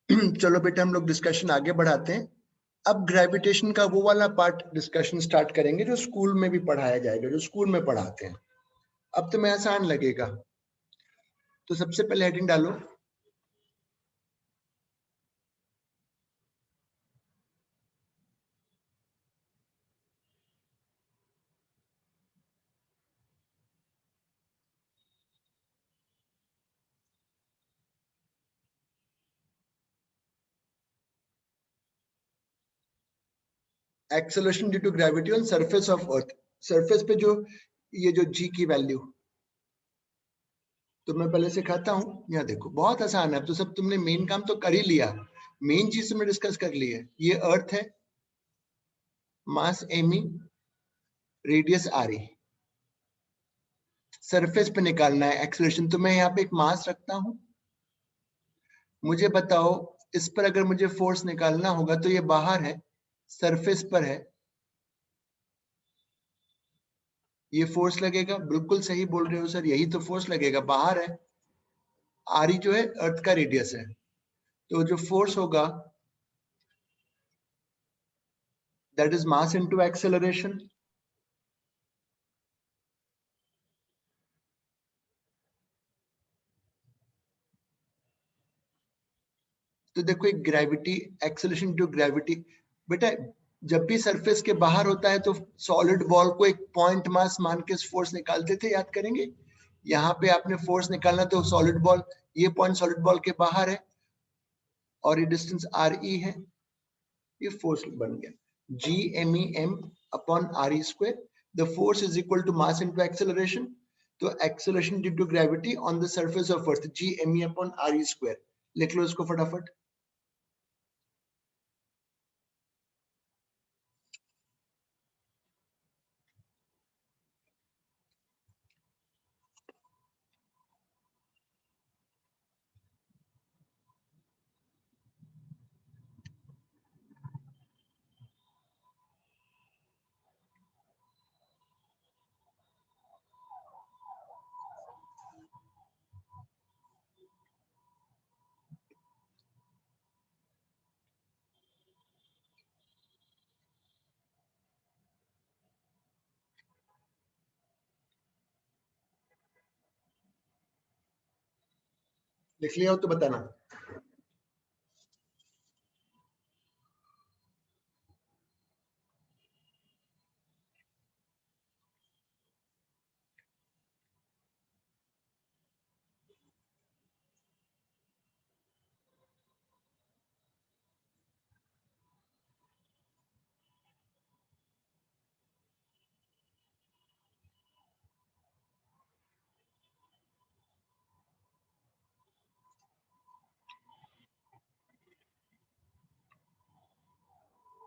चलो बेटा हम लोग डिस्कशन आगे बढ़ाते हैं। अब ग्रेविटेशन का वो वाला पार्ट डिस्कशन स्टार्ट करेंगे जो स्कूल में भी पढ़ाया जाएगा, जो स्कूल में पढ़ाते हैं। अब तुम्हें आसान लगेगा। तो सबसे पहले हेडिंग डालो, acceleration due to gravity on surface of earth. Surface पे जो ये जो जी की वैल्यू तो मैं पहले सिखाता हूँ। यहाँ देखो बहुत आसान है। अब तो सब तुमने मेन काम तो कर ही लिया, मेन चीज तुमने डिस्कस कर ली है। ये अर्थ है, mass M E, radius R E, surface पे निकालना है एक्सेलरेशन। तो मैं यहाँ पे एक मास रखता हूँ, मुझे बताओ इस पर अगर मुझे फोर्स निकालना होगा तो ये बाहर है, सरफेस पर है, ये फोर्स लगेगा। बिल्कुल सही बोल रहे हो सर, यही तो फोर्स लगेगा, बाहर है। आर ई जो है अर्थ का रेडियस है, तो जो फोर्स होगा that is mass into acceleration. तो देखो एक ग्रेविटी, एक्सेलरेशन टू ग्रेविटी। बेटा जब भी सरफेस के बाहर होता है तो सॉलिड बॉल को एक पॉइंट मास मान के फोर्स निकालते थे, याद करेंगे। यहाँ पे आपने फोर्स निकालना तो सॉलिड बॉल, ये पॉइंट सॉलिड बॉल के बाहर है और ये डिस्टेंस आर ई है, ये फोर्स बन गया G M E M upon are E square. The force is equal to mass into acceleration. तो acceleration due to gravity on the surface of earth, G M E upon are E square. लिख लो इसको फटाफट। लिख लिया हो तो बताना।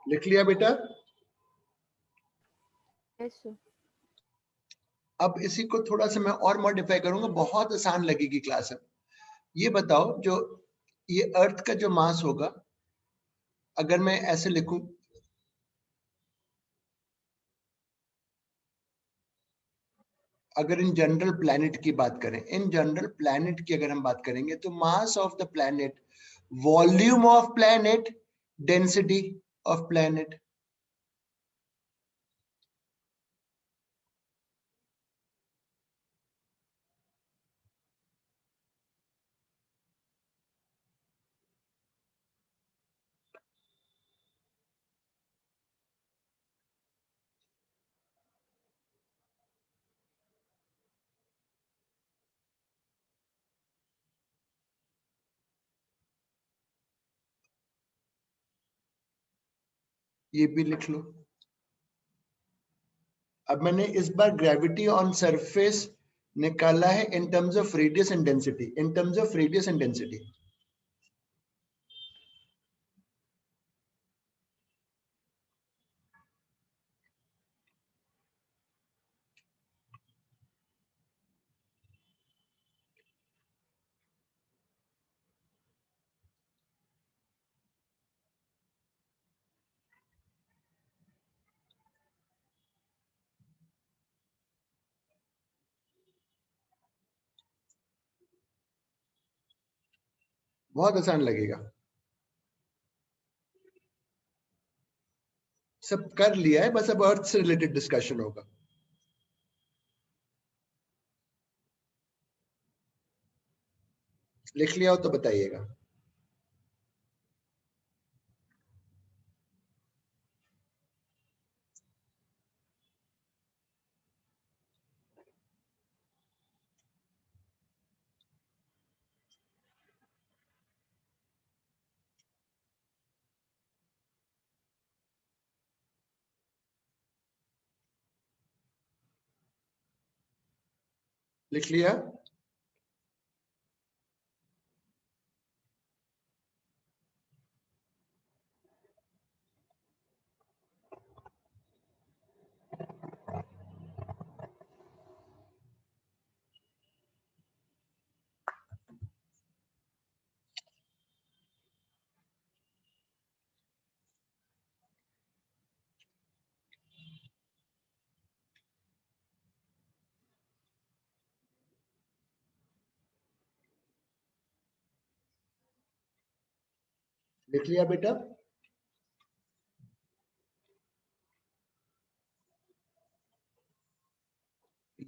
लिख लिया बेटा। Yes sir. अब इसी को थोड़ा सा मैं और मॉडिफाई करूंगा, बहुत आसान लगेगी क्लास। अब ये बताओ, जो ये अर्थ का जो मास होगा, अगर मैं ऐसे लिखूं, अगर इन जनरल प्लैनेट की बात करें, इन जनरल प्लैनेट की अगर हम बात करेंगे तो mass of the planet, volume of planet, density of planet. ये भी लिख लो। अब मैंने इस बार ग्रेविटी ऑन सरफेस निकाला है in terms of radius and density, in terms of radius and density. बहुत आसान लगेगा। सब कर लिया है, बस अब अर्थ से रिलेटेड डिस्कशन होगा। लिख लिया हो तो बताइएगा। लिख लिया। लिख लिया बेटा।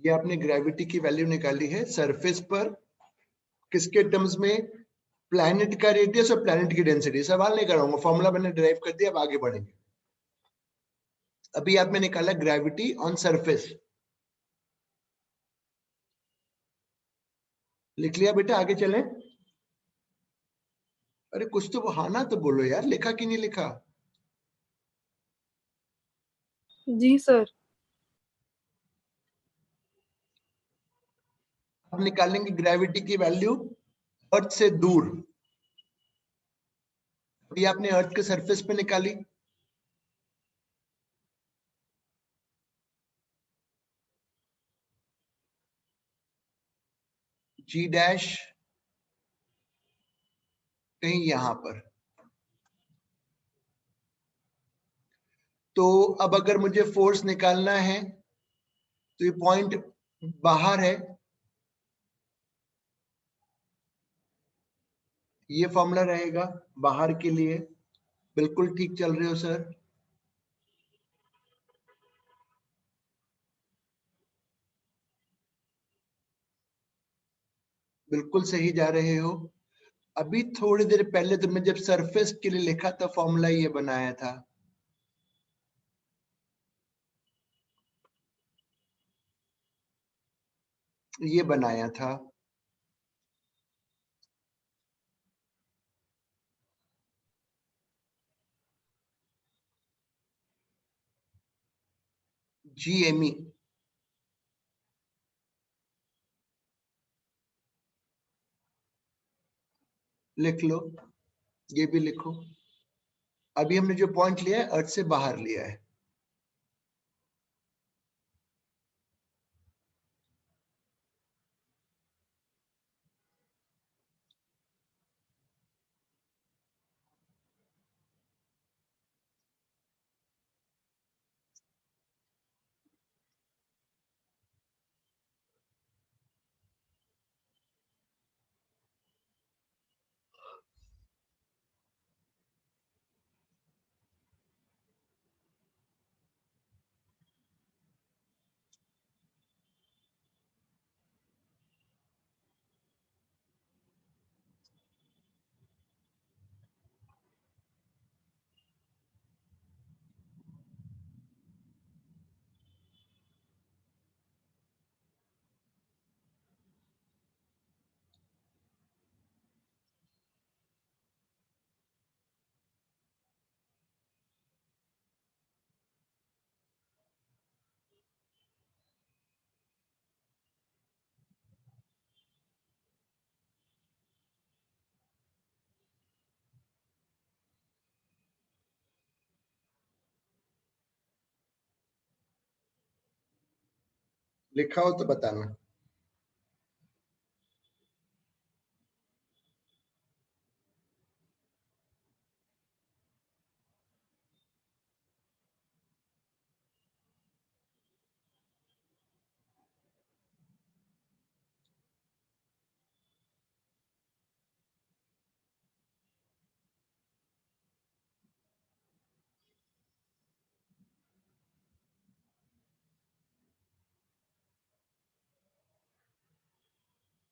ये आपने ग्रेविटी की वैल्यू निकाली है सरफेस पर, किसके टर्म्स में? प्लैनेट का रेडियस और प्लैनेट की डेंसिटी। सवाल नहीं कराऊंगा, फॉर्मूला मैंने डिराइव कर दिया, अब आगे बढ़ेंगे। अभी आपने निकाला ग्रेविटी ऑन सरफेस। लिख लिया बेटा, आगे चलें। अरे कुछ तो हाँ ना तो बोलो यार, लिखा कि नहीं लिखा? जी सर। अब निकालेंगे ग्रेविटी की वैल्यू अर्थ से दूर। अभी आपने अर्थ के सरफेस पे निकाली, जी डैश कहीं यहां पर। तो अब अगर मुझे फोर्स निकालना है तो ये पॉइंट बाहर है, ये फॉर्मूला रहेगा बाहर के लिए। बिल्कुल ठीक चल रहे हो सर। बिल्कुल सही जा रहे हो। अभी थोड़ी देर पहले तुमने जब सरफेस के लिए लिखा था फॉर्मूला ये बनाया था। ये बनाया था। GME। लिख लो, ये भी लिखो। अभी हमने जो पॉइंट लिया है अर्थ से बाहर लिया है। लिखा हो तो बताना।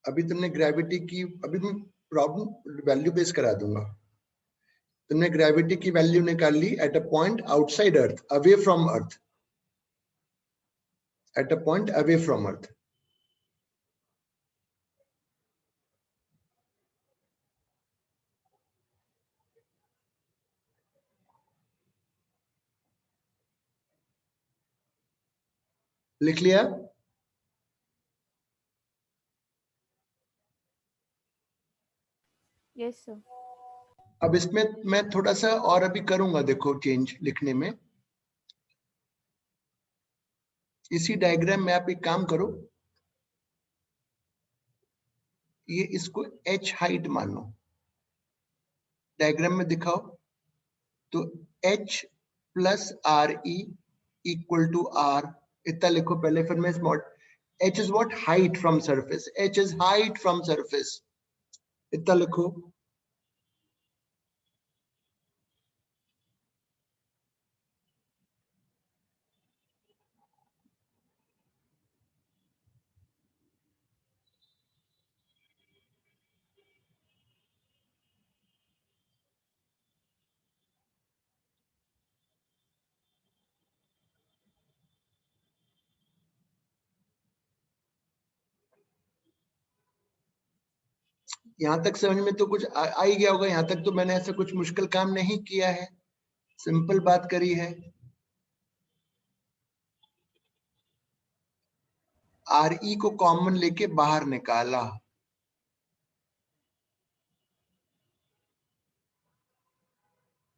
अभी तुमने ग्रेविटी की, अभी मैं प्रॉब्लम वैल्यू बेस करा दूंगा। तुमने ग्रेविटी की वैल्यू निकाल ली at a point outside earth, away from earth, at a point away from earth. लिख लिया? Yes sir. अब इसमें मैं थोड़ा सा और अभी करूंगा, देखो चेंज लिखने में। इसी डायग्राम में आप एक काम करो, ये इसको h हाइट मानो, डायग्राम में दिखाओ। तो h plus r e equal to r, इतना लिखो पहले, फिर मैं small. h is what? Height from surface, h is height from surface, इतना लिखो। यहां तक समझ में तो कुछ आ ही गया होगा। यहां तक तो मैंने ऐसा कुछ मुश्किल काम नहीं किया है, सिंपल बात करी है। आर ई को कॉमन लेके बाहर निकाला,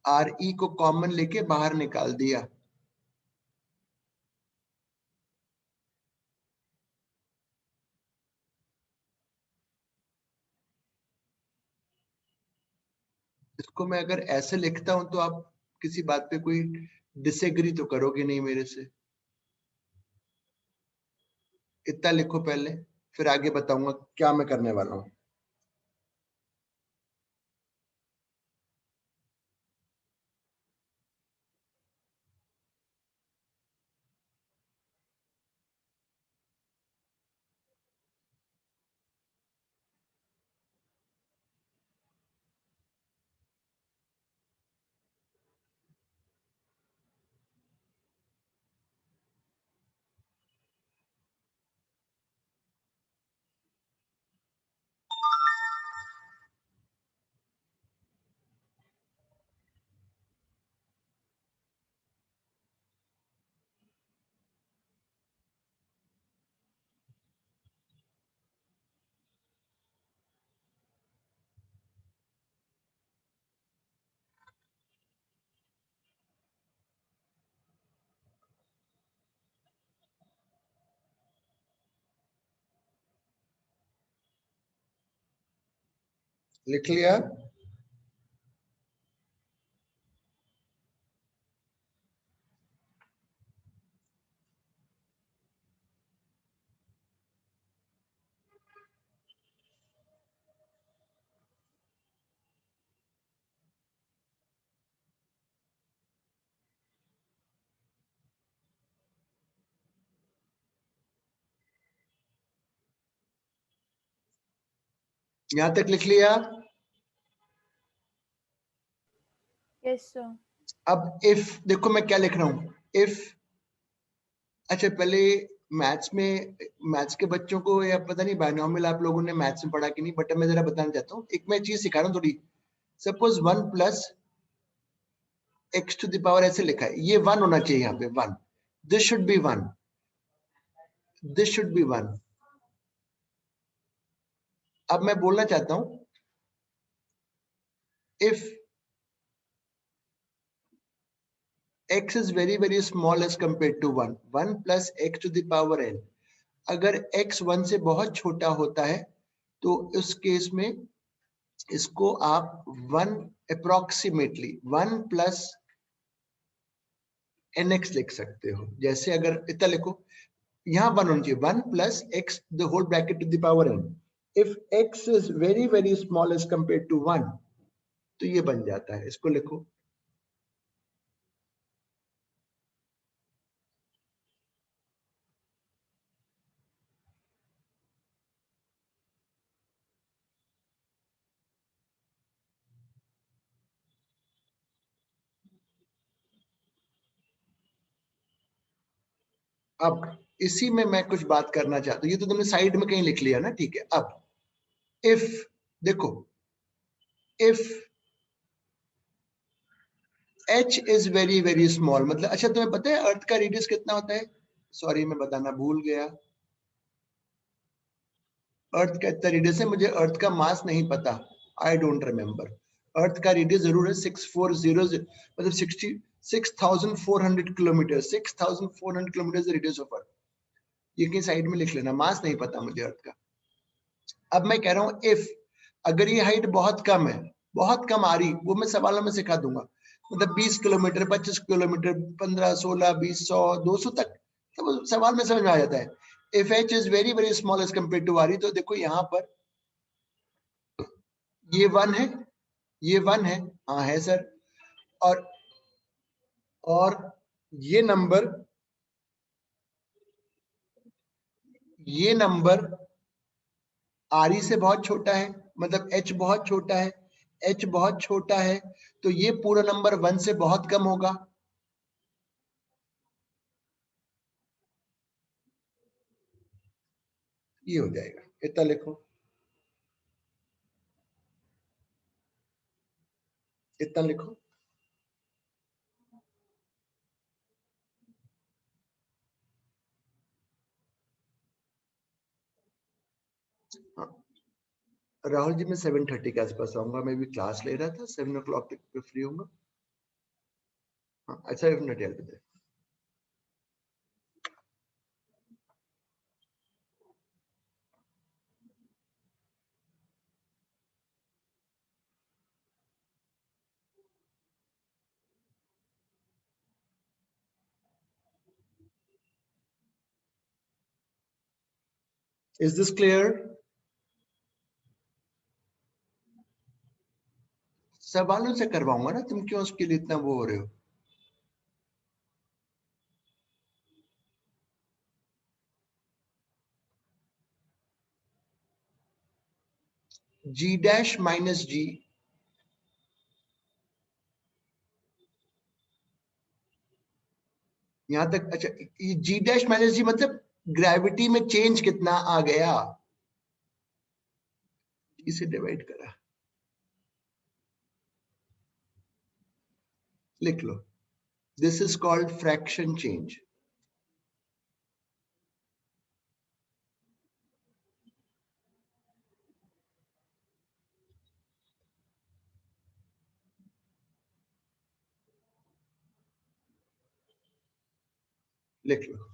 आर ई को कॉमन लेके बाहर निकाल दिया। इसको मैं अगर ऐसे लिखता हूं तो आप किसी बात पे कोई डिसएग्री तो करोगे नहीं मेरे से? इतना लिखो पहले, फिर आगे बताऊंगा क्या मैं करने वाला हूं। लिख लिया? यहां तक लिख लिया? Yes sir. अब इफ देखो मैं क्या लिख रहा हूं, इफ। अच्छा पहले मैथ्स में, मैथ्स के बच्चों को या पता नहीं बायनॉमियल आप लोगों ने मैथ्स में पढ़ा कि नहीं, बट मैं जरा बताना चाहता हूँ, एक मैं चीज सिखा रहा हूँ थोड़ी। Suppose 1 plus x to the power ऐसे लिखा है, ये 1 होना चाहिए यहाँ पे, 1। This should be 1, this should be 1। अब मैं बोलना चाहता हूं, if x is very very small as compared to 1, 1 plus x to the power n, अगर x 1 से बहुत छोटा होता है तो उस केस में इसको आप 1 अप्रोक्सीमेटली 1 प्लस nx लिख सकते हो। जैसे अगर इतना लिखो, यहाँ 1 होना चाहिए, 1 plus x the whole bracket to the power n। If x is very very small as compare to 1, तो ये बन जाता है, इसको लिखो। अब इसी में मैं कुछ बात करना चाहता हूँ, ये तो तुमने साइड में कहीं लिख लिया ना, ठीक है। अब इफ, देखो, if h is very very small, मतलब अच्छा तुम्हें पता है अर्थ का रेडियस कितना होता है? सॉरी मैं बताना भूल गया, अर्थ का इतना रेडियस है, मुझे अर्थ का मास नहीं पता, आई डोंट रिमेम्बर। अर्थ का रेडियस जरूर है 6400, मतलब 66,400 kilometre, 6,400 kilometre radius of earth. ये कहीं साइड में लिख लेना, मास नहीं पता मुझे अर्थ का। अब मैं कह रहा हूं इफ, अगर ये हाइट बहुत कम है, बहुत कम आ रही, वो मैं सवालों में सिखा दूंगा, मतलब 20 किलोमीटर, 25 किलोमीटर, 15, 16, 20, 100, 200 तक, तो वो सवाल में समझ में आ जाता है। If h is very very small as compare to r, तो देखो यहाँ पर ये 1 है, ये 1 है, हाँ है सर, और और ये नंबर, ये नंबर आर ई से बहुत छोटा है, मतलब एच बहुत छोटा है, एच बहुत छोटा है, तो ये पूरा नंबर 1 से बहुत कम होगा। ये हो जाएगा, इतना लिखो, इतना लिखो। हाँ, राहुल जी मैं 7:30 के आसपास आऊंगा, मैं भी क्लास ले रहा था, 7 o'clock तक फ्री होऊंगा। हाँ अच्छा, 7:30 इज दिस क्लियर? सवालों से करवाऊंगा ना, तुम क्यों उसके लिए इतना वो हो रहे हो? जी डैश माइनस जी, यहां तक अच्छा, ये जी डैश माइनस जी मतलब ग्रेविटी में चेंज कितना आ गया, इसे डिवाइड करा, लिख लो, this is called fraction change. लिख लो,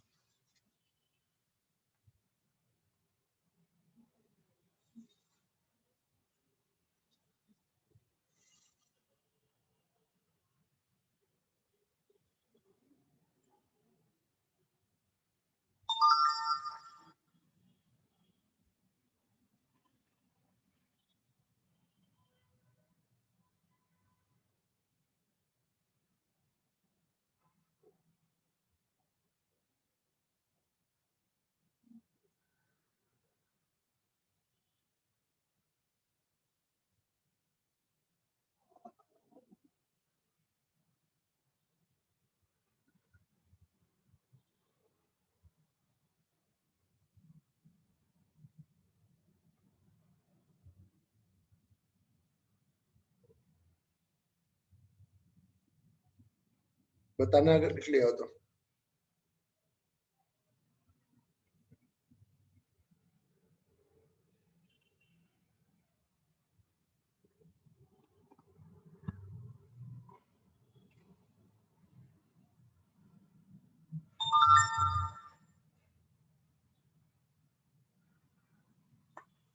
बताना अगर लिख लिया हो तो।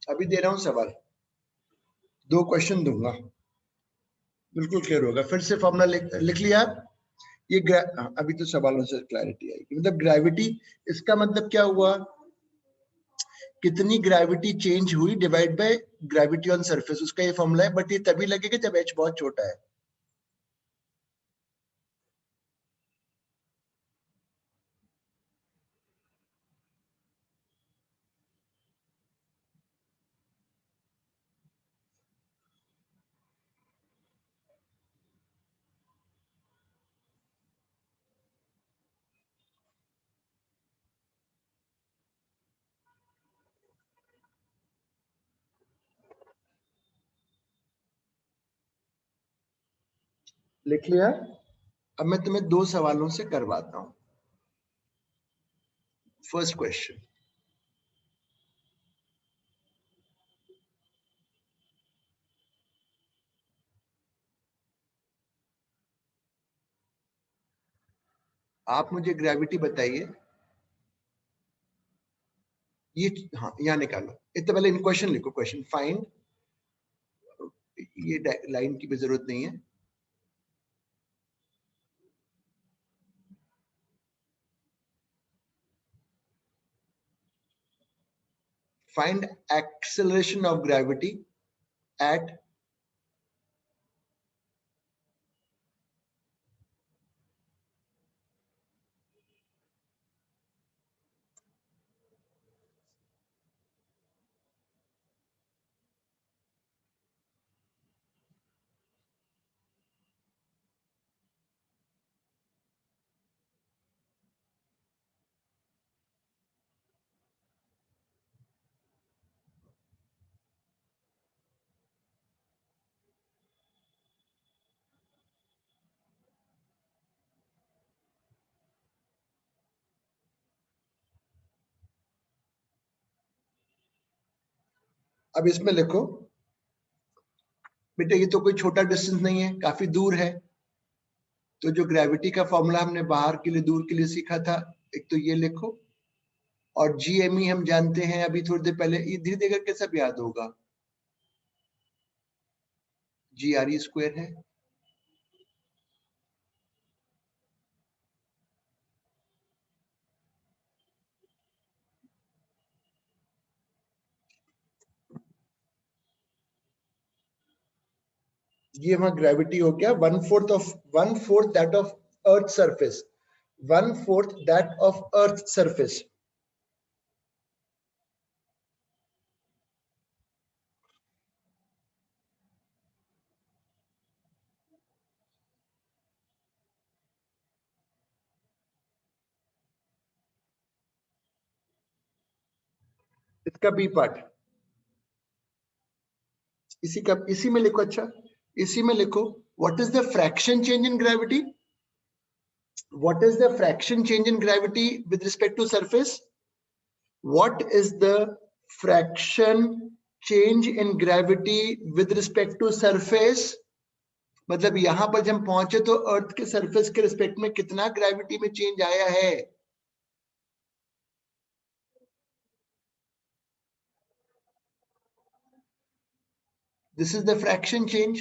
अभी दे रहा हूं सवाल, 2 क्वेश्चन दूंगा, बिल्कुल क्लियर होगा। फिर से फॉर्मूला लिख लिया आप? ये अभी तो सवालों से क्लैरिटी आएगी, मतलब ग्रेविटी, इसका मतलब क्या हुआ, कितनी ग्रेविटी चेंज हुई divide by gravity on surface, उसका ये फॉर्मूला है, बट ये तभी लगेगा जब एच बहुत छोटा है। लिख लिया? अब मैं तुम्हें दो सवालों से करवाता हूं। फर्स्ट क्वेश्चन, आप मुझे ग्रेविटी बताइए। ये हाँ यहाँ निकालो, इससे पहले इन क्वेश्चन लिखो। क्वेश्चन फाइंड, ये लाइन की भी जरूरत नहीं है। Find acceleration of gravity eight अब इसमें लिखो बेटा, ये तो कोई छोटा डिस्टेंस नहीं है, काफी दूर है। तो जो ग्रेविटी का फॉर्मूला हमने बाहर के लिए, दूर के लिए सीखा था, एक तो ये लिखो। और जीएमई हम जानते हैं, अभी थोड़ी देर पहले। ये धीरे धीरे करके सब याद होगा। GRE स्क्वायर है। ये वहां ग्रेविटी हो गया, 1/4 that of earth surface, 1/4 that of earth surface. इसका बी पार्ट इसी में लिखो। अच्छा, इसी में लिखो, what is the fraction change in gravity? What is the fraction change in gravity with respect to surface? What is the fraction change in gravity with respect to surface? मतलब यहां पर जब हम पहुंचे तो अर्थ के सरफेस के रिस्पेक्ट में कितना ग्रेविटी में चेंज आया है? This is the fraction change.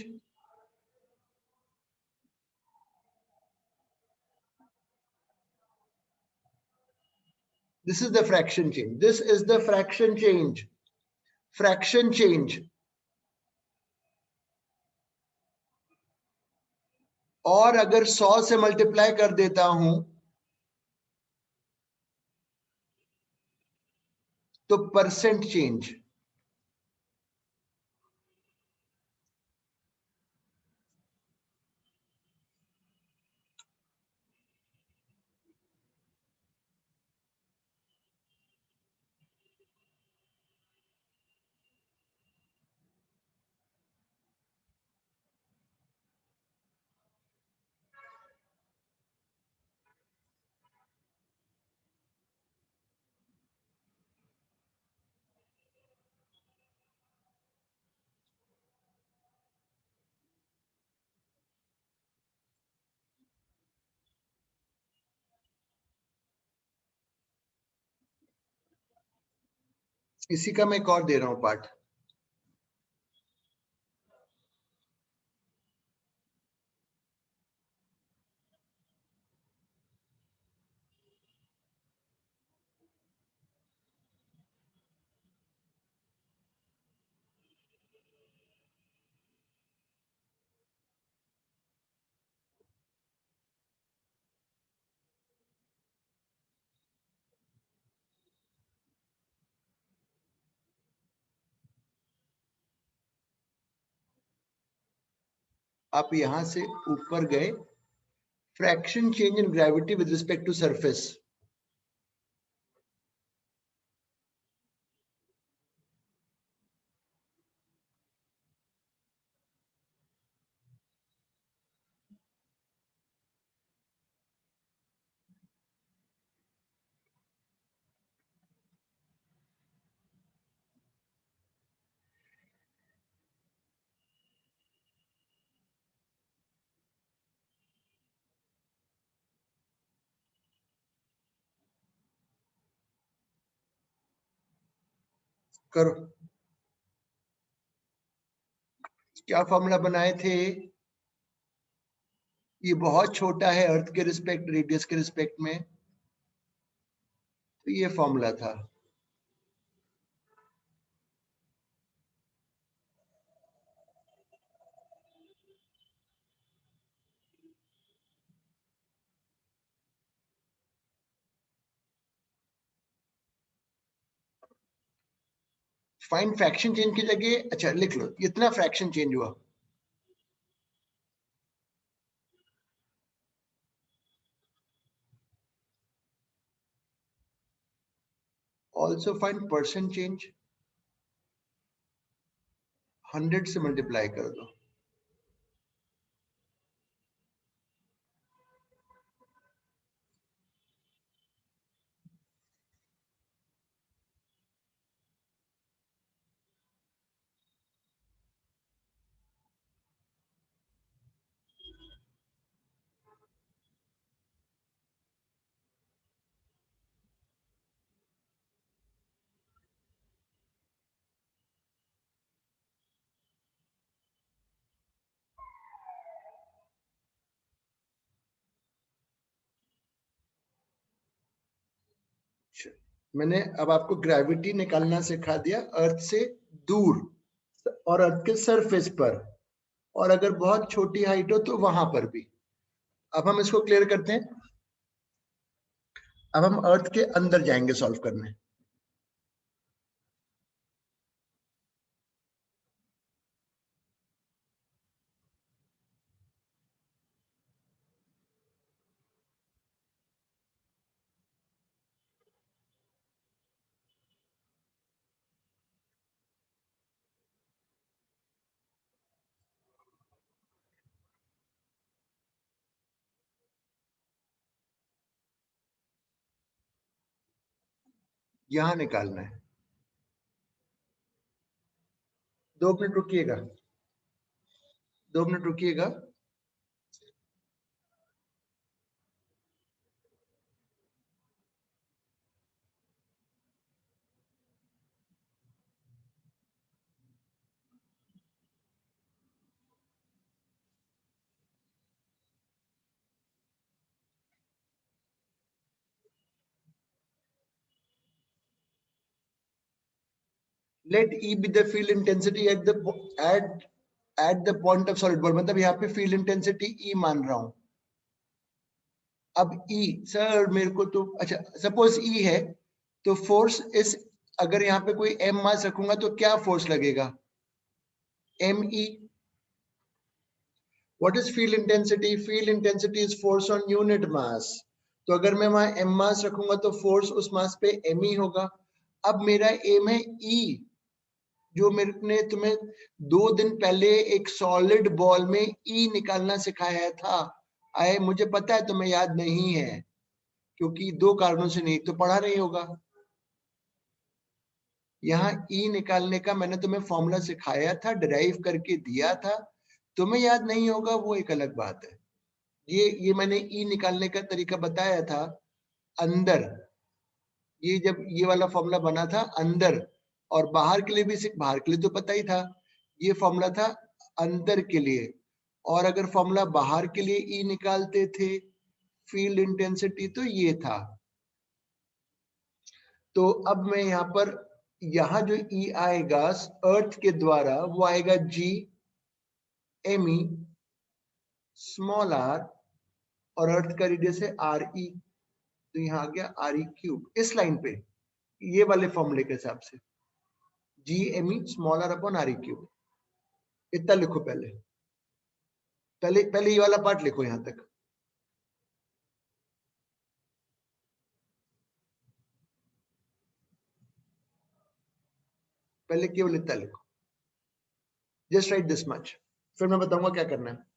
This is the fraction change. This is the fraction change. Fraction change. और अगर 100 से मल्टीप्लाई कर देता हूं तो परसेंट चेंज। इसी का मैं एक और दे रहा हूं पार्ट। आप यहां से ऊपर गए, fraction change in gravity with respect to surface. करो। क्या फॉर्मूला बनाए थे? ये बहुत छोटा है अर्थ के रिस्पेक्ट, रेडियस के रिस्पेक्ट में, तो ये फॉर्मूला था। फाइंड फ्रैक्शन चेंज की जगह अच्छा लिख लो इतना फ्रैक्शन चेंज हुआ। ऑल्सो फाइंड परसेंट चेंज, 100 से मल्टीप्लाई कर दो। मैंने अब आपको ग्रेविटी निकालना सिखा दिया अर्थ से दूर और अर्थ के सरफेस पर, और अगर बहुत छोटी हाइट हो तो वहां पर भी। अब हम इसको क्लियर करते हैं। अब हम अर्थ के अंदर जाएंगे सॉल्व करने। यहां निकालना है। 2 मिनट रुकिएगा, 2 मिनट रुकिएगा। Let E be the field intensity at the point of solid ball, मतलब यहाँ पे फील्ड इंटेंसिटी ई मान रहा हूं। अब ई सर मेरे को तो अच्छा सपोज ई है तो फोर्स इस, अगर यहाँ पे कोई एम मास रखूंगा तो क्या फोर्स लगेगा? M e. What is field intensity? Field intensity is force on unit mass. तो अगर मैं वहां एम मास रखूंगा तो फोर्स उस मास पे एम ई होगा। अब मेरा एम है ई, जो मेरे ने तुम्हें 2 दिन पहले एक सॉलिड बॉल में ई निकालना सिखाया था। आए मुझे पता है तुम्हें याद नहीं है, क्योंकि 2 कारणों से नहीं, तो पढ़ा नहीं होगा। यहाँ ई निकालने का मैंने तुम्हें फॉर्मूला सिखाया था, डिराइव करके दिया था। तुम्हें याद नहीं होगा वो एक अलग बात है। ये मैंने ई निकालने का तरीका बताया था अंदर। ये जब ये वाला फॉर्मूला बना था अंदर, और बाहर के लिए भी, बाहर के लिए तो पता ही था। ये फॉर्मूला था अंदर के लिए। और अगर फॉर्मूला बाहर के लिए ई निकालते थे फील्ड इंटेंसिटी, तो ये था। तो अब मैं यहाँ पर, यहाँ जो ई आएगा अर्थ के द्वारा वो आएगा g M e small r, और अर्थ का रेडियस है आर ई, तो यहाँ आ गया आर ई क्यूब इस लाइन पे, ये वाले फॉर्मूले के हिसाब से g M e small r upon are e cube. इतना लिखो पहले, पहले पहले ये वाला पार्ट लिखो यहां तक। पहले केवल इतना लिखो, जस्ट राइट दिस मच, फिर मैं बताऊंगा क्या करना है।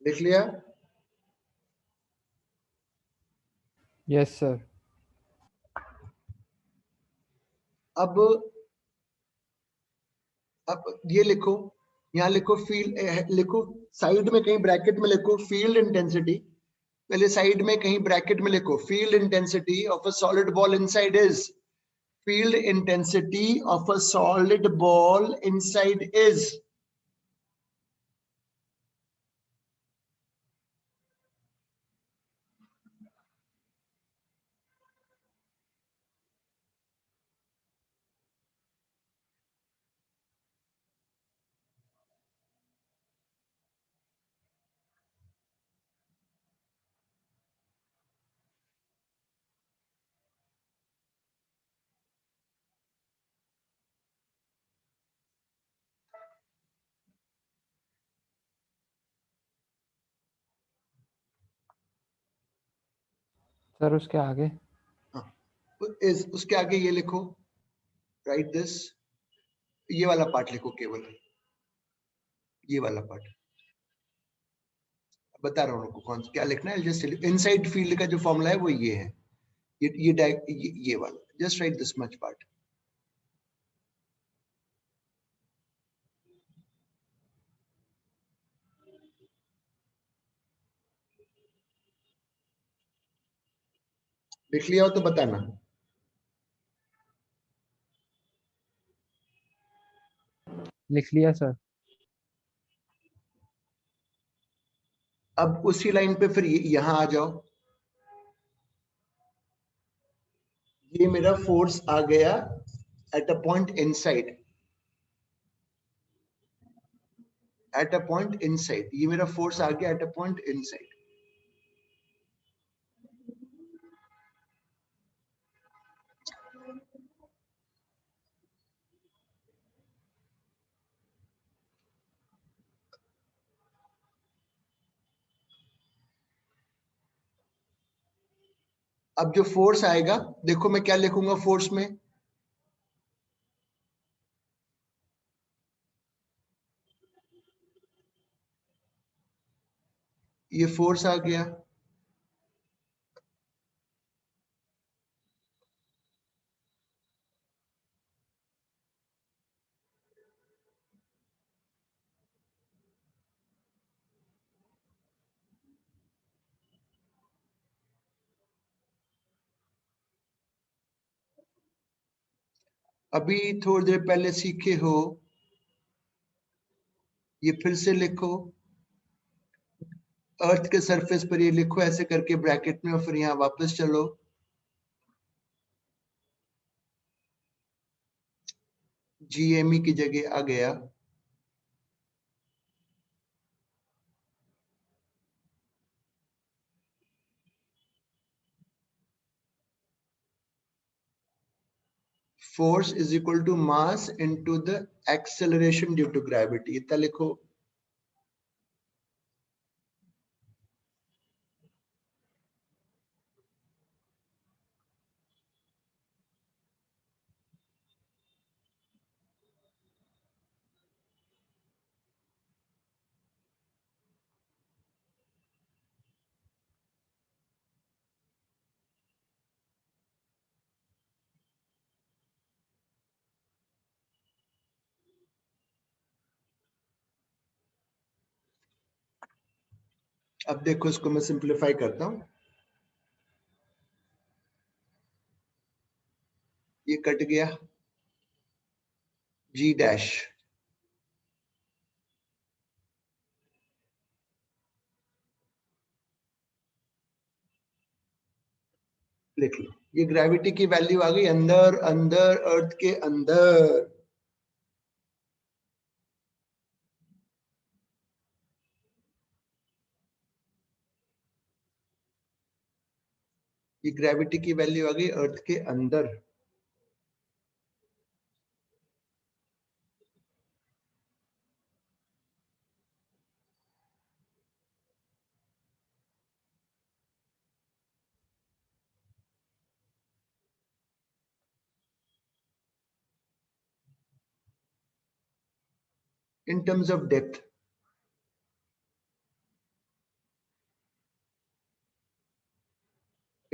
लिख लिया? Yes sir. अब ये लिखो, यहाँ लिखो फील्ड, लिखो साइड में कहीं ब्रैकेट में लिखो फील्ड इंटेंसिटी। पहले साइड में कहीं ब्रैकेट में लिखो field intensity of a solid ball inside is, field intensity of a solid ball inside is. Sir उसके आगे? हाँ, इज उसके आगे ये लिखो, राइट दिस, ये वाला पार्ट लिखो, केवल ये वाला पार्ट। बता रहा हूँ कौन क्या लिखना है। जस्ट इनसाइड फील्ड का जो फॉर्मूला है वो ये है, ये वाला, just right this much part. लिख लिया हो तो बताना। लिख लिया सर। अब उसी लाइन पे फिर यहां आ जाओ। ये मेरा फोर्स आ गया eight a point inside, eight a point inside, ये मेरा फोर्स आ गया एट अ पॉइंट इनसाइड। अब जो फोर्स आएगा, देखो मैं क्या लिखूंगा फोर्स में, ये फोर्स आ गया, अभी थोड़ी देर पहले सीखे हो, ये फिर से लिखो, अर्थ के सरफेस पर ये लिखो ऐसे करके ब्रैकेट में, और फिर यहाँ वापस चलो। जीएमई की जगह आ गया force is equal to mass into the acceleration due to gravity, इतना लिखो। अब देखो इसको मैं सिंप्लीफाई करता हूं, ये कट गया, जी डैश, लिख लो। ये ग्रेविटी की वैल्यू आ गई अंदर, अंदर अर्थ के अंदर। ये ग्रेविटी की वैल्यू आ गई अर्थ के अंदर। in terms of depth,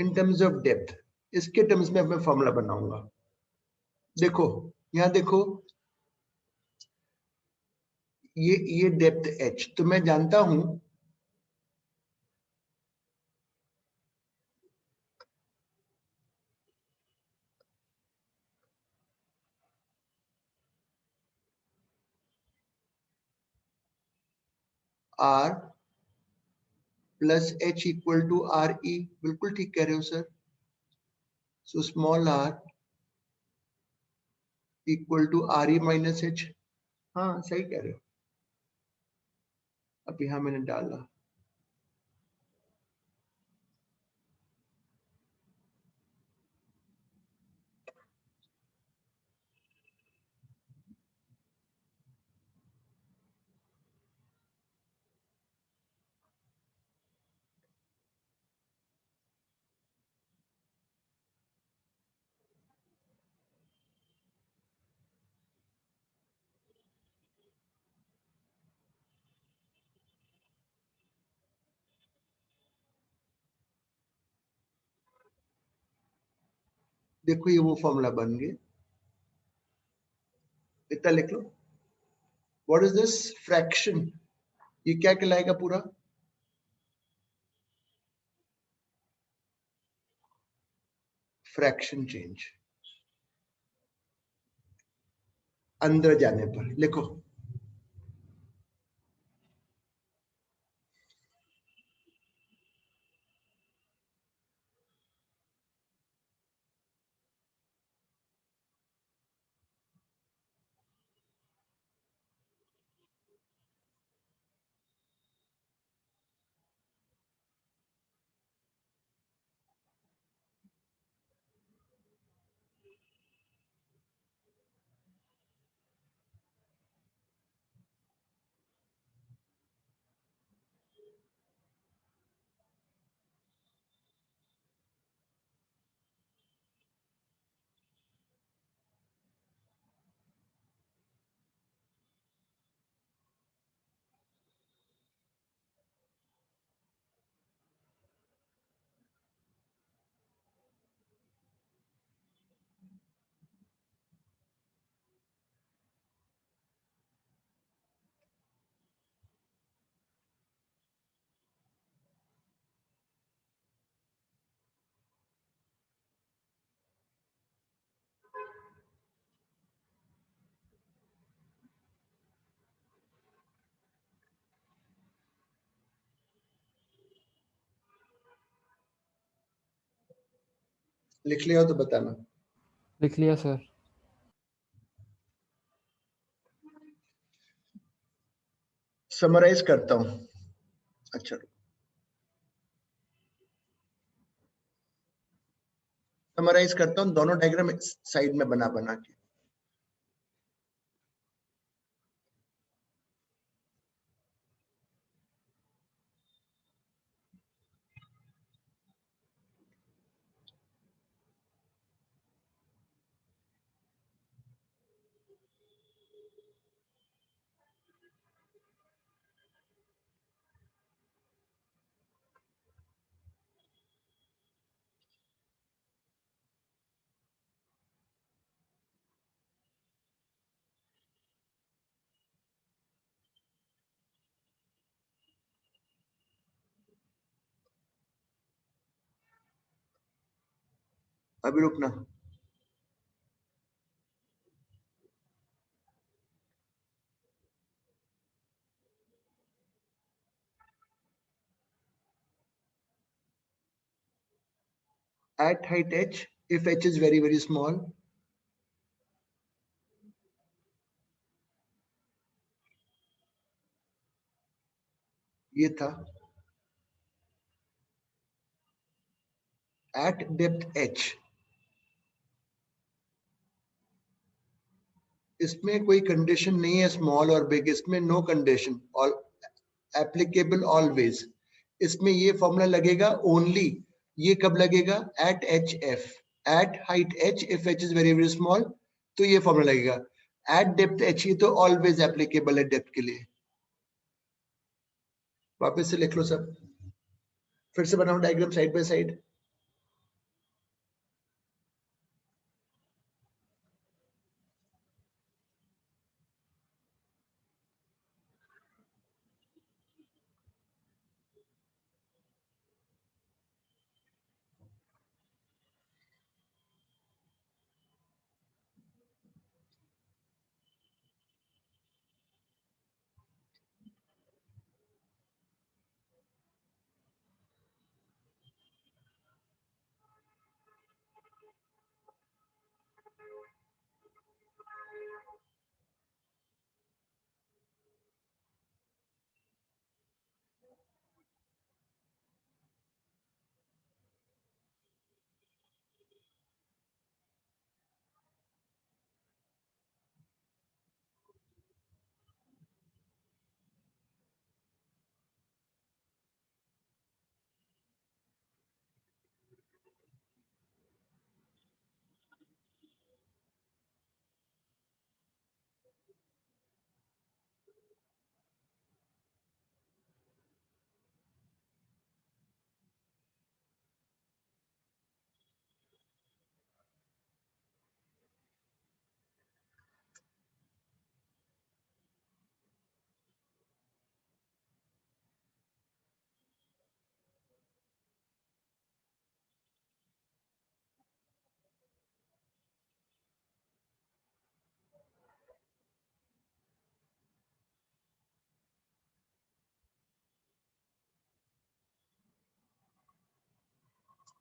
in terms of depth, इसके टर्म्स में अब मैं फॉर्मूला बनाऊंगा। देखो यहां देखो, ये डेप्थ h, तो मैं जानता हूं r plus h equal to r e. बिल्कुल ठीक कह रहे हो sir. So small r equal to r e minus h. हाँ सही कह रहे हो। अब यहां मैंने डाला, देखो ये वो फॉर्मूला बन गए। इतना लिख लो। व्हाट इज दिस फ्रैक्शन, ये क्या कहलाएगा पूरा? Fraction change. अंदर जाने पर लिखो, लिख लिया हो तो बताना। लिख लिया सर। समराइज करता हूं। अच्छा समराइज करता हूं, दोनों डायग्राम साइड में बना बना के। अभी रुकना। At height h, if h is very very small, ये था। At depth h, इसमें कोई कंडीशन नहीं है स्मॉल और बिग, इसमें no condition, all applicable always. इसमें ये फॉर्मूला लगेगा ओनली, ये कब लगेगा? At h f, at height h if h is very very small, तो ये फॉर्मूला लगेगा। एट डेप्थ एच, ये तो ऑलवेज एप्लीकेबल है डेप्थ के लिए। वापस से लिख लो सब, फिर से बनाओ डायग्राम साइड बाय साइड।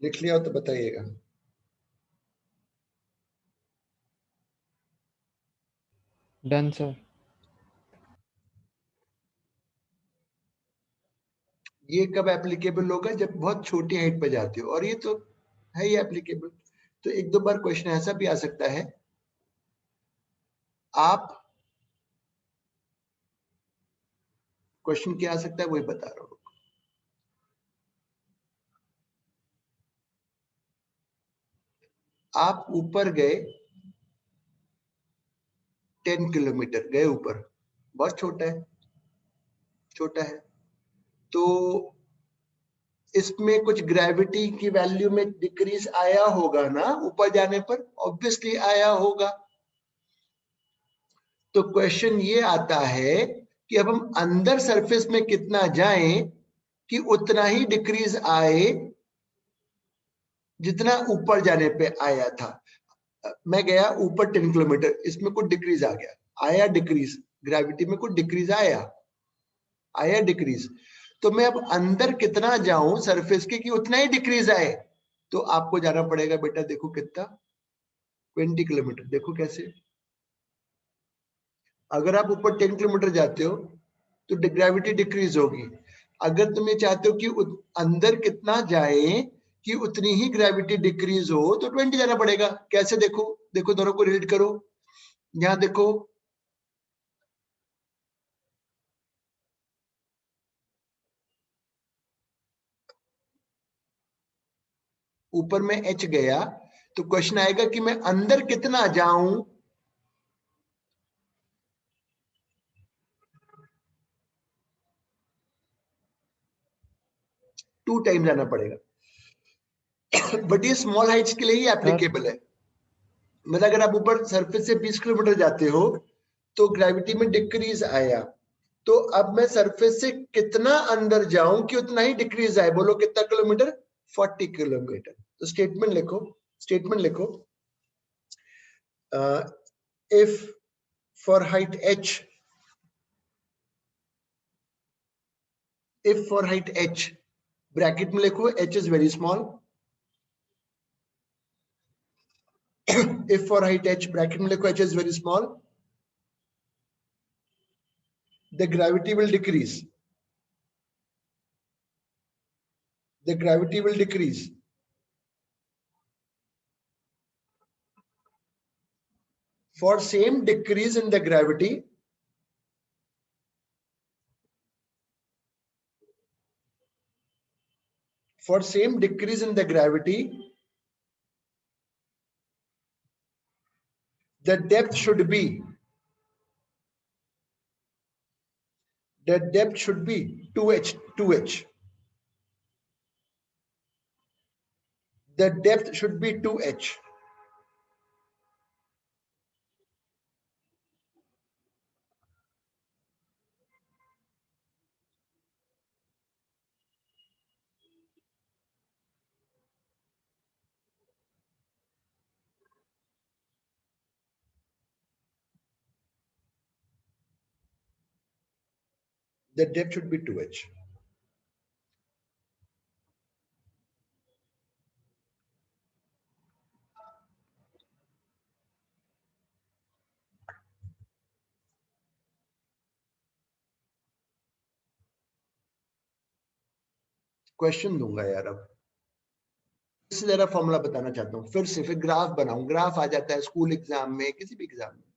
लिख लिया हो तो बताइएगा। Done sir. ये कब एप्लीकेबल होगा? जब बहुत छोटी हाइट पे जाते हो, और ये तो है ही एप्लीकेबल। तो एक दो बार क्वेश्चन ऐसा भी आ सकता है, आप क्वेश्चन क्या आ सकता है वही बता रहा हूं। आप ऊपर गए 10 किलोमीटर गए ऊपर, बहुत छोटा है, छोटा है, तो इसमें कुछ ग्रेविटी की वैल्यू में डिक्रीज आया होगा ना ऊपर जाने पर? ऑब्वियसली आया होगा। तो क्वेश्चन ये आता है कि अब हम अंदर सरफेस में कितना जाएं कि उतना ही डिक्रीज आए जितना ऊपर जाने पे आया था। मैं गया ऊपर 10 किलोमीटर, इसमें कुछ डिक्रीज आ गया, आया डिक्रीज, ग्रेविटी में कुछ डिक्रीज आया, आया डिक्रीज। तो मैं अब अंदर कितना जाऊं सरफेस के कि उतना ही डिक्रीज आए? तो आपको जाना पड़ेगा बेटा, देखो कितना, 20 किलोमीटर। देखो कैसे, अगर आप ऊपर 10 किलोमीटर जाते हो तो ग्रेविटी डिक्रीज होगी। अगर तुम ये चाहते हो कि अंदर कितना जाए कि उतनी ही ग्रेविटी डिक्रीज हो, तो 20 जाना पड़ेगा। कैसे? देखो, देखो दोनों को रिलेट करो। यहां देखो, ऊपर में h गया तो क्वेश्चन आएगा कि मैं अंदर कितना जाऊं। 2 टाइम जाना पड़ेगा। बट ये स्मॉल हाइट्स के लिए ही एप्लीकेबल है। मतलब अगर आप ऊपर सरफेस से 20 किलोमीटर जाते हो तो ग्रेविटी में डिक्रीज आया, तो अब मैं सरफेस से कितना अंदर जाऊं कि उतना ही डिक्रीज आए? बोलो कितना किलोमीटर? 40 किलोमीटर। तो स्टेटमेंट लिखो, स्टेटमेंट लिखो, if for height h, if for height h, bracket में लिखो h is very small, if for height h, bracket में लिखो h is very small, the gravity will decrease, the gravity will decrease for same decrease in the gravity, for same decrease in the gravity, the depth should be, the depth should be 2h, 2h, the depth should be 2h. The depth should be 2h. Question दूंगा यार, अब इससे जरा formula बताना चाहता हूँ फिर से, फिर ग्राफ बनाऊं, ग्राफ आ जाता है स्कूल एग्जाम में, किसी भी एग्जाम में।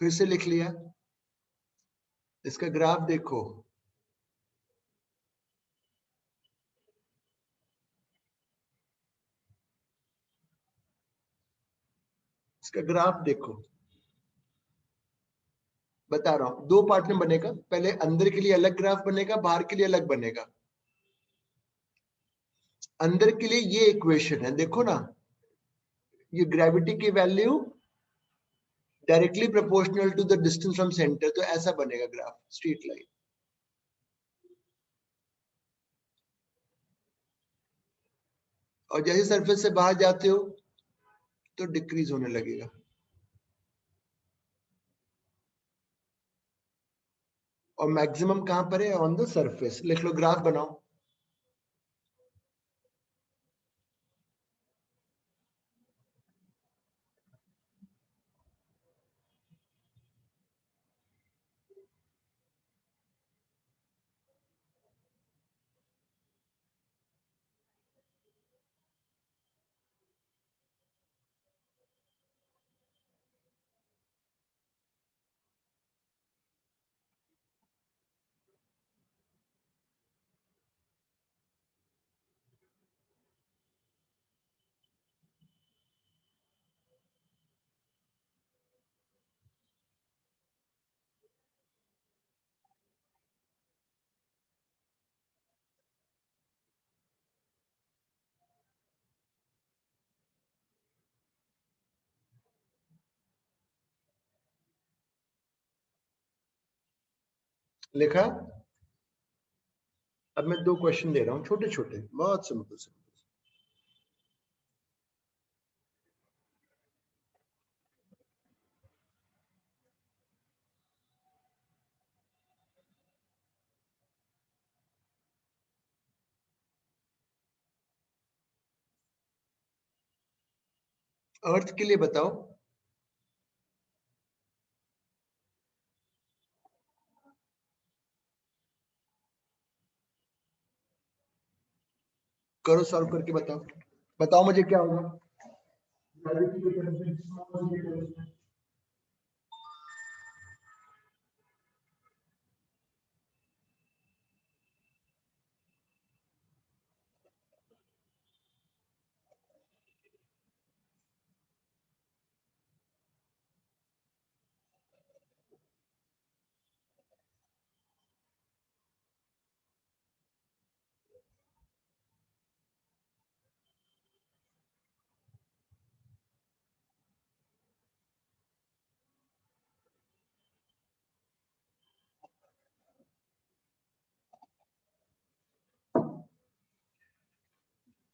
फिर से लिख लिया, इसका ग्राफ देखो, इसका ग्राफ देखो, बता रहा हूं, दो पार्ट में बनेगा। पहले अंदर के लिए अलग ग्राफ बनेगा, बाहर के लिए अलग बनेगा। अंदर के लिए ये इक्वेशन है, देखो ना, ये ग्रेविटी की value, directly proportional to the distance from centre, तो ऐसा बनेगा ग्राफ, स्ट्रेट लाइन। और जैसे सरफेस से बाहर जाते हो तो डिक्रीज होने लगेगा। और मैक्सिमम कहां पर है? On the surface. लिख लो, ग्राफ बनाओ। लिखा? अब मैं 2 क्वेश्चन दे रहा हूं, छोटे छोटे, बहुत सिंपल सिंपल। अर्थ के लिए बताओ, करो, सॉल्व करके बताओ। बताओ मुझे क्या होगा।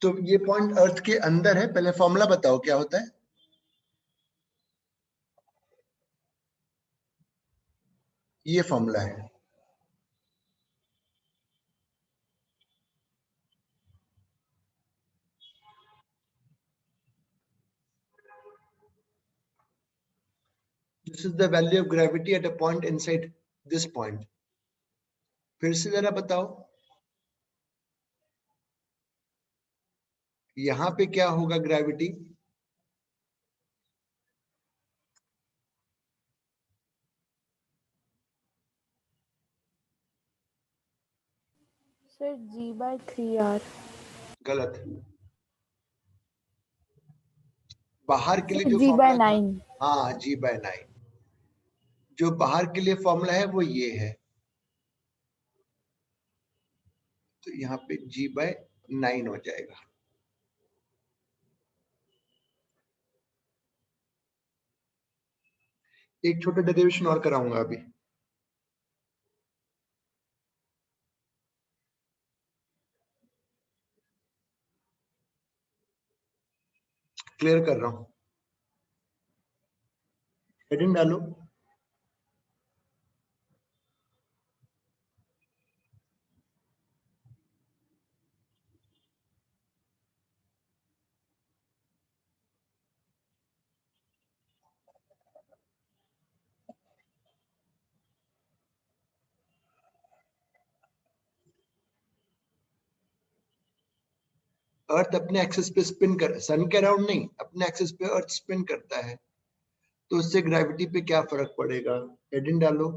तो ये पॉइंट अर्थ के अंदर है। पहले फॉर्मूला बताओ क्या होता है। ये फॉर्मूला है। This is the value of gravity eight a point inside this point. फिर से जरा बताओ, यहां पे क्या होगा ग्रेविटी? Sir G/3R। गलत। बाहर के लिए सर जो फॉर्मूला था, G/9। हाँ, G/9। जो बाहर के लिए फॉर्मूला है वो ये है, तो यहाँ पे G/9 हो जाएगा। एक छोटा डेरिवेशन और कराऊंगा अभी। क्लियर कर रहा हूं। हेडिंग डालो। अर्थ अपने एक्सिस पे स्पिन कर, सन के अराउंड नहीं, अपने एक्सिस पे अर्थ स्पिन करता है, तो उससे ग्रेविटी पे क्या फर्क पड़ेगा? हेडिंग डालो।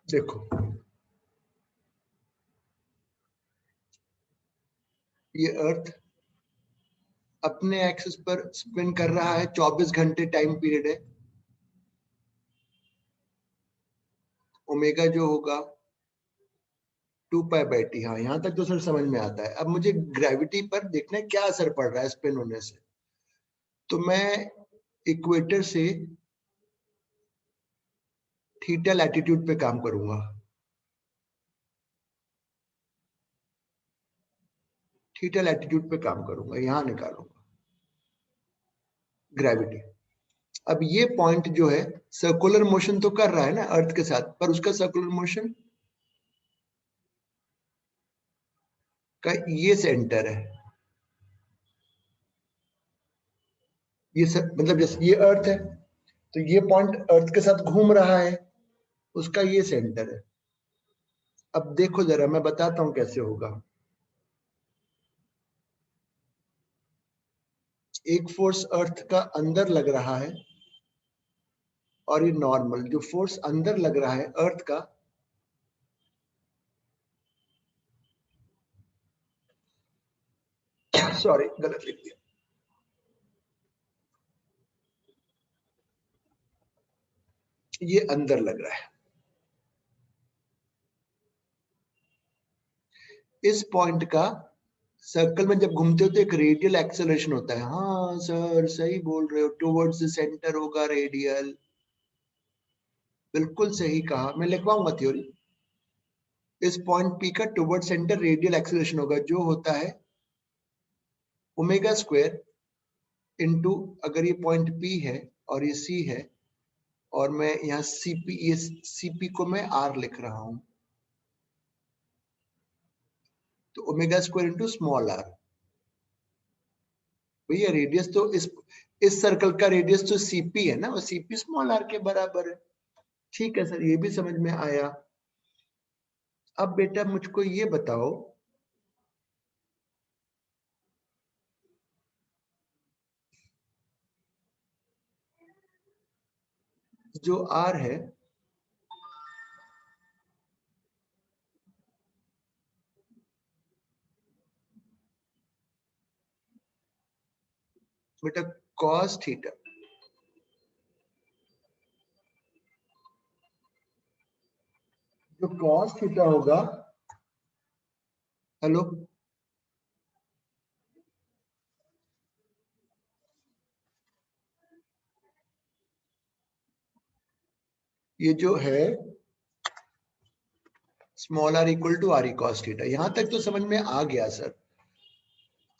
देखो ये अर्थ अपने एक्सिस पर स्पिन कर रहा है, 24 घंटे टाइम पीरियड है। ओमेगा जो होगा 2π/t। हाँ, यहां तक तो सर समझ में आता है। अब मुझे ग्रेविटी पर देखना है क्या असर पड़ रहा है स्पिन होने से। तो मैं इक्वेटर से थीटा लैटिट्यूड पे काम करूंगा। थीटा लैटिट्यूड पे काम करूंगा, यहां निकालूंगा ग्रेविटी। अब ये पॉइंट जो है सर्कुलर मोशन तो कर रहा है ना अर्थ के साथ, पर उसका सर्कुलर मोशन का ये सेंटर है। ये मतलब जैसे ये अर्थ है तो ये पॉइंट अर्थ के साथ घूम रहा है, उसका ये सेंटर है। अब देखो जरा, मैं बताता हूं कैसे होगा। एक फोर्स अर्थ का अंदर लग रहा है और ये नॉर्मल जो फोर्स अंदर लग रहा है अर्थ का, सॉरी गलत लिख दिया। ये अंदर लग रहा है। इस पॉइंट का सर्कल में जब घूमते हो तो एक रेडियल एक्सेलरेशन होता है। हाँ सर सही बोल रहे हो, टुवर्ड्स द सेंटर होगा रेडियल। बिल्कुल सही कहा, मैं लिखवाऊंगा थ्योरी। इस पॉइंट पी का टुवर्ड सेंटर रेडियल एक्सेलरेशन होगा जो होता है ओमेगा स्क्वायर इनटू, अगर ये पॉइंट पी है और ये सी है और मैं यहाँ सीपी, ये सीपी को मैं आर लिख रहा हूं, तो omega square into small r. भैया रेडियस तो इस सर्कल का रेडियस तो सीपी है ना, वो सीपी स्मॉल आर के बराबर है। ठीक है सर, ये भी समझ में आया। अब बेटा मुझको ये बताओ, जो आर है बेटा कॉस थीटा, जो कॉस थीटा होगा, हेलो, ये जो है small r equal to r e cos theta, यहां तक तो समझ में आ गया सर।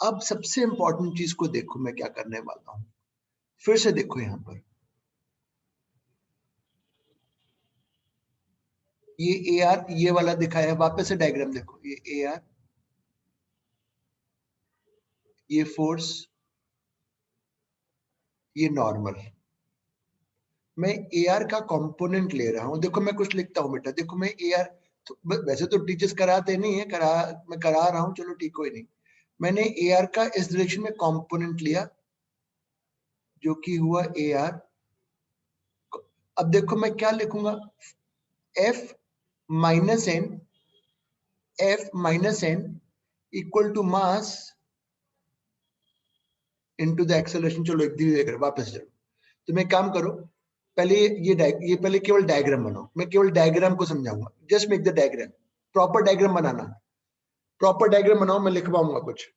अब सबसे इंपॉर्टेंट चीज को देखो मैं क्या करने वाला हूं। फिर से देखो यहां पर ये ए आर ये वाला दिखाया है, वापस से डायग्राम देखो, ये ए आर, ये फोर्स, ये नॉर्मल। मैं ए आर का कंपोनेंट ले रहा हूं। देखो मैं कुछ लिखता हूं बेटा, देखो मैं ए आर, तो वैसे तो टीचर्स कराते नहीं है, मैं करा रहा हूं, चलो ठीक, कोई नहीं। मैंने ए आर का इस डायरेक्शन में कंपोनेंट लिया जो कि हुआ ए आर। अब देखो मैं क्या लिखूंगा, f minus n, f minus n equal to mass into the acceleration. चलो एक धीरे धीरे वापस चलो। तो मैं काम करो, पहले ये पहले केवल डायग्राम बनाओ, मैं केवल डायग्राम को समझाऊंगा। Just make the diagram, proper diagram banana, proper diagram बनाओ, मैं लिखवाऊंगा कुछ।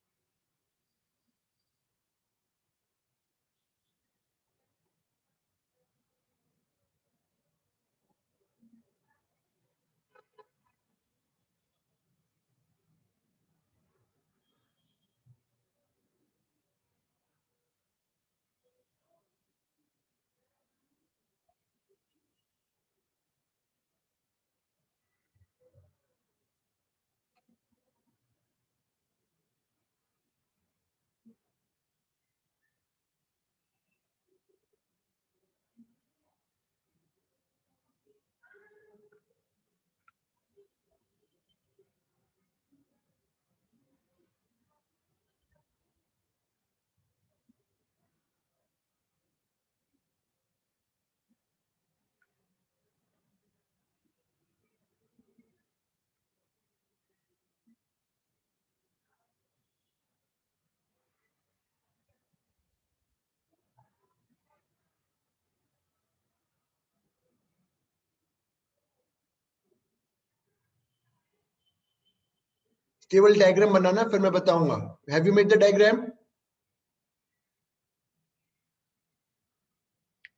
केवल डायग्राम बनाना, फिर मैं बताऊंगा। Have you made the diagram?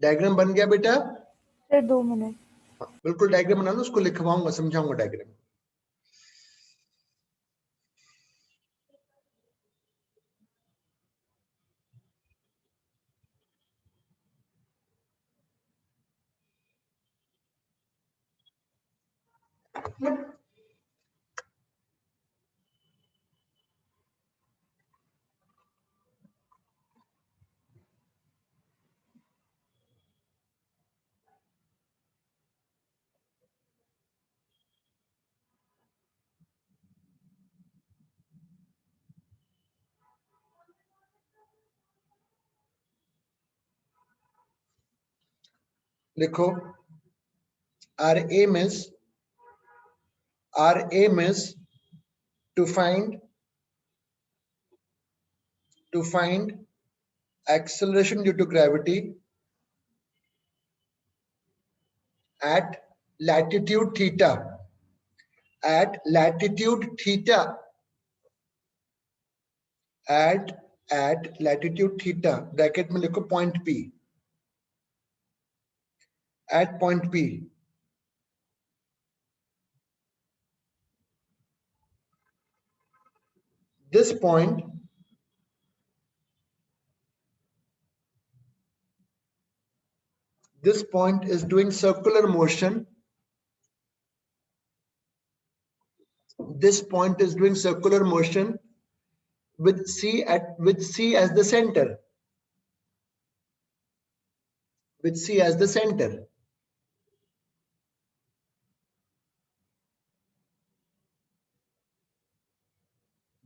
Diagram बन गया बेटा? Sir 2 minute. बिल्कुल डायग्राम बना लो, उसको लिखवाऊंगा, समझाऊंगा डायग्राम। लिखो, our aim is to find acceleration due to gravity at latitude theta, at latitude theta, at latitude theta, bracket में लिखो point P, at point P, this point is doing circular motion. This point is doing circular motion with C as the center. With C as the center.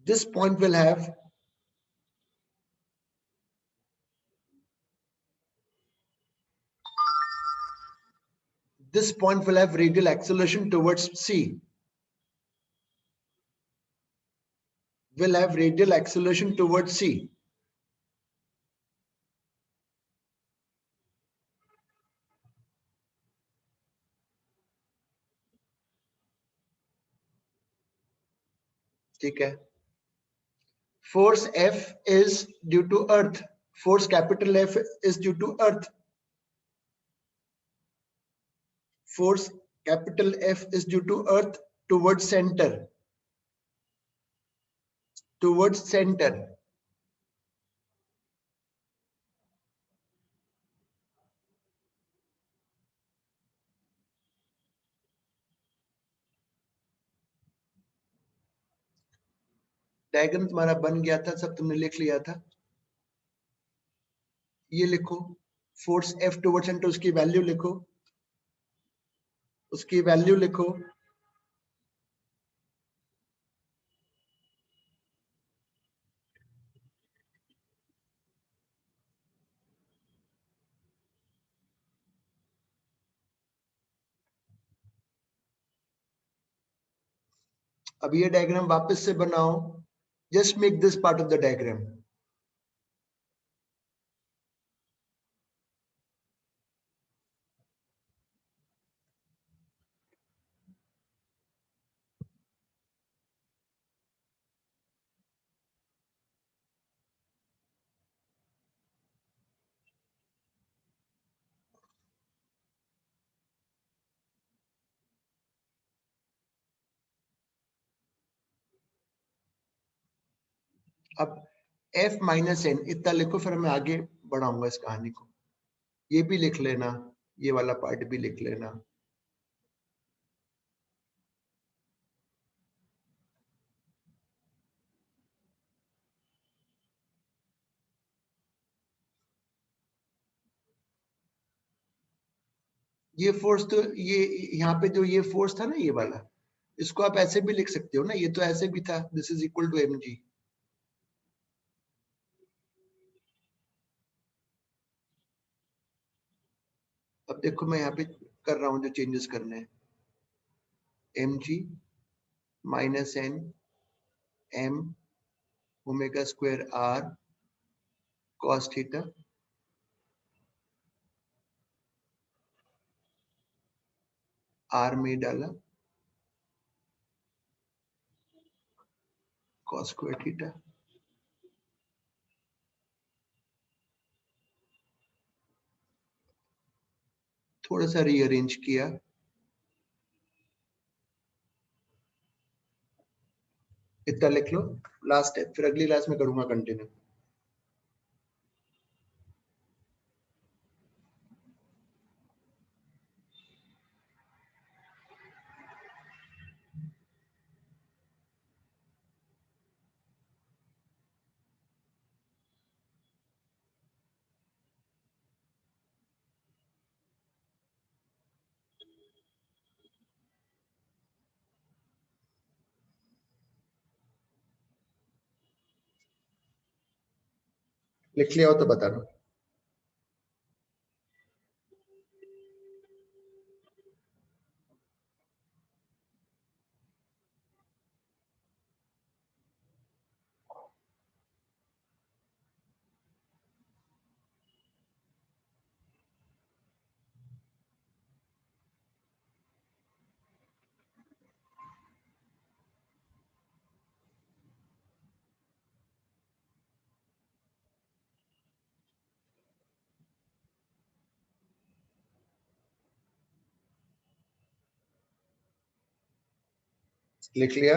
This point will have radial acceleration towards C. Will have radial acceleration towards C. ठीक है? Force F is due to Earth. Force capital F is due to Earth. Force capital F is due to Earth towards center. Towards center. Diagram तुम्हारा बन गया था, सब तुमने लिख लिया था। ये लिखो, फोर्स F टुवर्ड सेंटर, उसकी वैल्यू लिखो, उसकी वैल्यू लिखो। अब ये डायग्राम वापस से बनाओ। Just make this part of the diagram. अब F माइनस एन इतना लिखो, फिर मैं आगे बढ़ाऊंगा इस कहानी को। ये भी लिख लेना, ये वाला पार्ट भी लिख लेना। ये फोर्स तो ये यहाँ पे जो ये फोर्स था ना, ये वाला, इसको आप ऐसे भी लिख सकते हो ना, ये तो ऐसे भी था, this is equal to mg। अब देखो मैं यहाँ पे कर रहा हूँ जो चेंजेस करने हैं, mg minus n m omega square r cos theta r में डाला, cos square थीटा। थोड़ा सा रीअरेंज किया, इतना लिख लो। लास्ट स्टेप, फिर अगली क्लास में करूंगा कंटिन्यू। लिख लिया हो तो बताना। लिख लिया।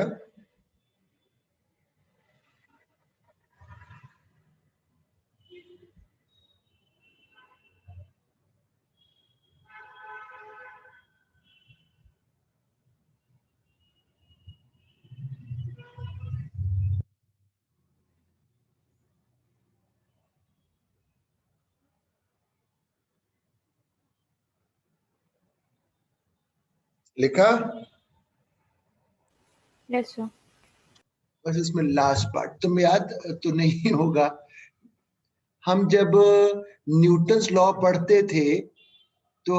लिखा। Yes, sir. बस इसमें लास्ट पार्ट तुम याद तो नहीं होगा। हम जब न्यूटन्स लॉ पढ़ते थे तो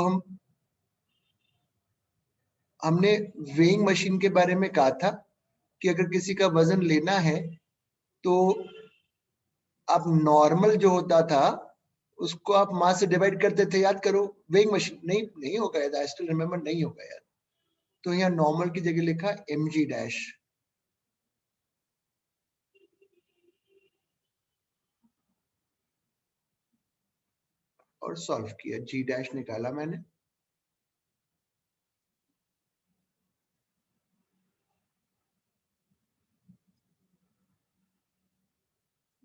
हमने वेइंग मशीन के बारे में कहा था कि अगर किसी का वजन लेना है तो आप नॉर्मल जो होता था उसको आप मास से डिवाइड करते थे, याद करो। वेइंग मशीन नहीं होगा याद, आई स्टिल रिमेम्बर, नहीं होगा याद। तो यहाँ नॉर्मल की जगह लिखा mg डैश और सॉल्व किया, g डैश निकाला मैंने।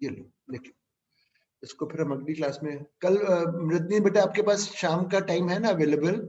ये लो लिख लो इसको। फिर हम अगली क्लास में कल मृदनी बेटा आपके पास शाम का टाइम है ना अवेलेबल?